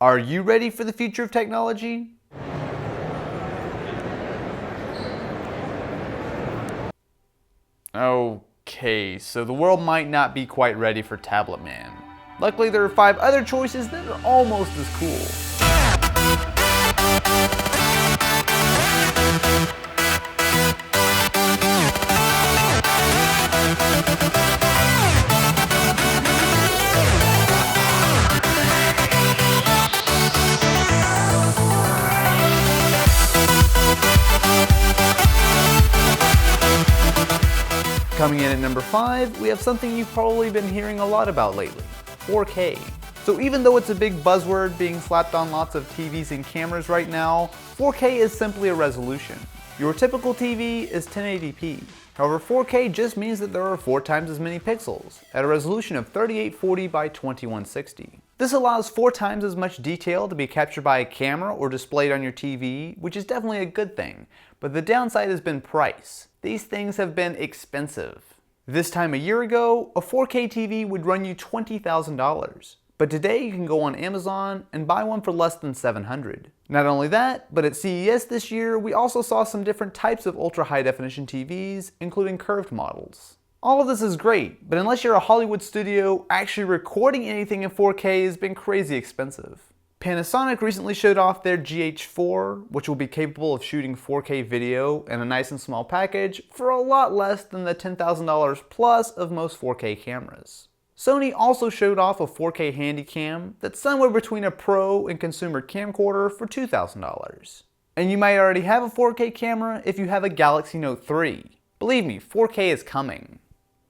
Are you ready for the future of technology? Okay, so the world might not be quite ready for Tablet Man. Luckily, there are 5 other choices that are almost as cool. Coming in at number 5, we have something you've probably been hearing a lot about lately, 4K. So even though it's a big buzzword being slapped on lots of TVs and cameras right now, 4K is simply a resolution. Your typical TV is 1080p. However, 4K just means that there are 4 times as many pixels, at a resolution of 3840 by 2160. This allows 4 times as much detail to be captured by a camera or displayed on your TV, which is definitely a good thing, but the downside has been price. These things have been expensive. This time a year ago, a 4K TV would run you $20,000. But today you can go on Amazon and buy one for less than $700. Not only that, but at CES this year, we also saw some different types of ultra high definition TVs, including curved models. All of this is great, but unless you're a Hollywood studio, actually recording anything in 4K has been crazy expensive. Panasonic recently showed off their GH4, which will be capable of shooting 4K video in a nice and small package for a lot less than the $10,000 plus of most 4K cameras. Sony also showed off a 4K Handycam that's somewhere between a pro and consumer camcorder for $2,000. And you might already have a 4K camera if you have a Galaxy Note 3. Believe me, 4K is coming.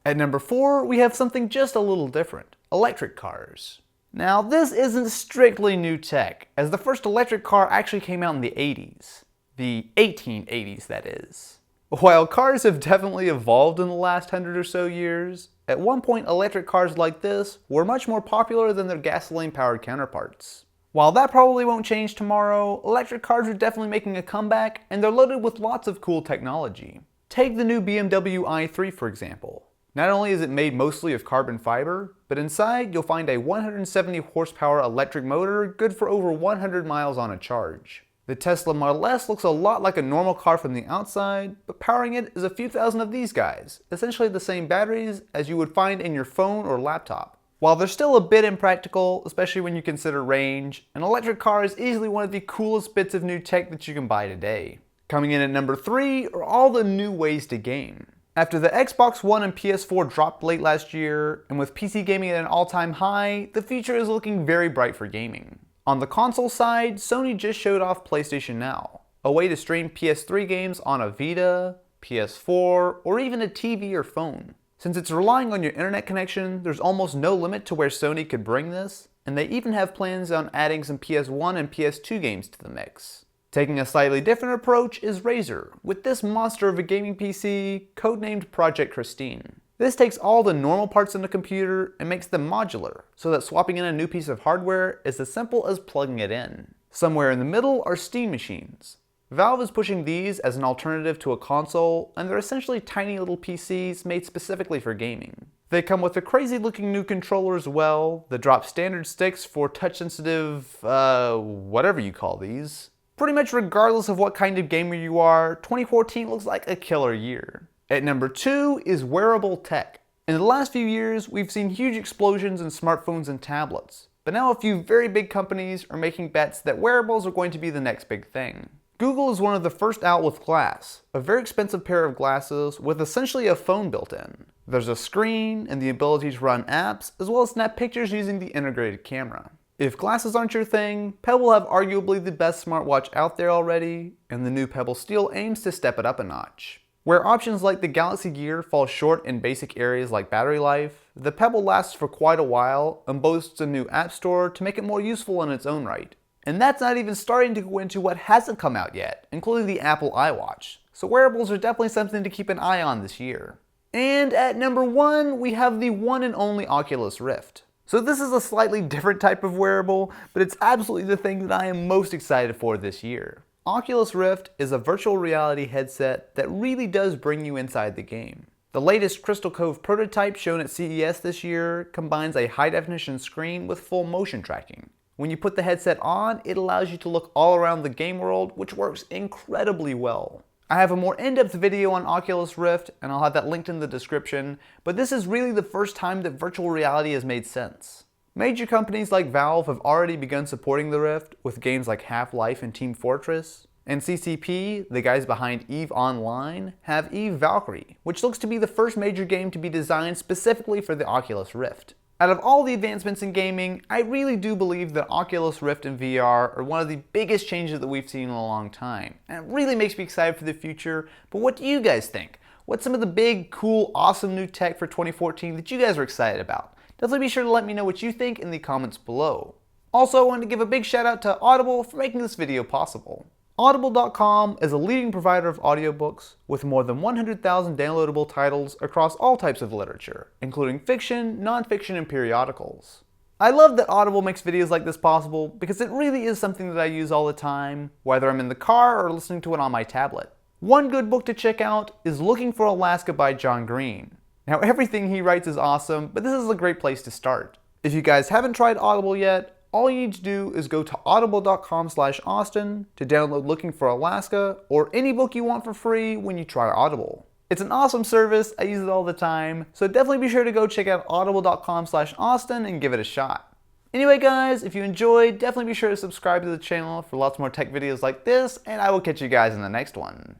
At number 4, we have something just a little different, electric cars. Now, this isn't strictly new tech, as the first electric car actually came out in the 80s. The 1880s, that is. While cars have definitely evolved in the last 100 or so years, at one point electric cars like this were much more popular than their gasoline-powered counterparts. While that probably won't change tomorrow, electric cars are definitely making a comeback, and they're loaded with lots of cool technology. Take the new BMW i3 for example. Not only is it made mostly of carbon fiber, but inside you'll find a 170 horsepower electric motor good for over 100 miles on a charge. The Tesla Model S looks a lot like a normal car from the outside, but powering it is a few thousand of these guys, essentially the same batteries as you would find in your phone or laptop. While they're still a bit impractical, especially when you consider range, an electric car is easily one of the coolest bits of new tech that you can buy today. Coming in at number 3 are all the new ways to game. After the Xbox One and PS4 dropped late last year, and with PC gaming at an all-time high, the future is looking very bright for gaming. On the console side, Sony just showed off PlayStation Now, a way to stream PS3 games on a Vita, PS4, or even a TV or phone. Since it's relying on your internet connection, there's almost no limit to where Sony could bring this, and they even have plans on adding some PS1 and PS2 games to the mix. Taking a slightly different approach is Razer, with this monster of a gaming PC, codenamed Project Christine. This takes all the normal parts in the computer and makes them modular, so that swapping in a new piece of hardware is as simple as plugging it in. Somewhere in the middle are Steam machines. Valve is pushing these as an alternative to a console, and they're essentially tiny little PCs made specifically for gaming. They come with a crazy looking new controller as well, that drop standard sticks for touch sensitive, whatever you call these. Pretty much regardless of what kind of gamer you are, 2014 looks like a killer year. At number 2 is wearable tech. In the last few years, we've seen huge explosions in smartphones and tablets, but now a few very big companies are making bets that wearables are going to be the next big thing. Google is one of the first out with Glass, a very expensive pair of glasses with essentially a phone built in. There's a screen and the ability to run apps, as well as snap pictures using the integrated camera. If glasses aren't your thing, Pebble will have arguably the best smartwatch out there already, and the new Pebble Steel aims to step it up a notch. Where options like the Galaxy Gear fall short in basic areas like battery life, the Pebble lasts for quite a while and boasts a new app store to make it more useful in its own right. And that's not even starting to go into what hasn't come out yet, including the Apple iWatch. So wearables are definitely something to keep an eye on this year. And at number 1, we have the one and only Oculus Rift. So this is a slightly different type of wearable, but it's absolutely the thing that I am most excited for this year. Oculus Rift is a virtual reality headset that really does bring you inside the game. The latest Crystal Cove prototype shown at CES this year combines a high-definition screen with full motion tracking. When you put the headset on, it allows you to look all around the game world, which works incredibly well. I have a more in-depth video on Oculus Rift, and I'll have that linked in the description, but this is really the first time that virtual reality has made sense. Major companies like Valve have already begun supporting the Rift with games like Half-Life and Team Fortress, and CCP, the guys behind EVE Online, have EVE Valkyrie, which looks to be the first major game to be designed specifically for the Oculus Rift. Out of all the advancements in gaming, I really do believe that Oculus Rift and VR are one of the biggest changes that we've seen in a long time. And it really makes me excited for the future, but what do you guys think? What's some of the big, cool, awesome new tech for 2014 that you guys are excited about? Definitely be sure to let me know what you think in the comments below. Also, I wanted to give a big shout out to Audible for making this video possible. Audible.com is a leading provider of audiobooks with more than 100,000 downloadable titles across all types of literature, including fiction, non-fiction, and periodicals. I love that Audible makes videos like this possible because it really is something that I use all the time, whether I'm in the car or listening to it on my tablet. One good book to check out is Looking for Alaska by John Green. Now, everything he writes is awesome, but this is a great place to start. If you guys haven't tried Audible yet, all you need to do is go to audible.com/Austin to download Looking for Alaska or any book you want for free when you try Audible. It's an awesome service, I use it all the time, so definitely be sure to go check out audible.com/Austin and give it a shot. Anyway guys, if you enjoyed, definitely be sure to subscribe to the channel for lots more tech videos like this, and I will catch you guys in the next one.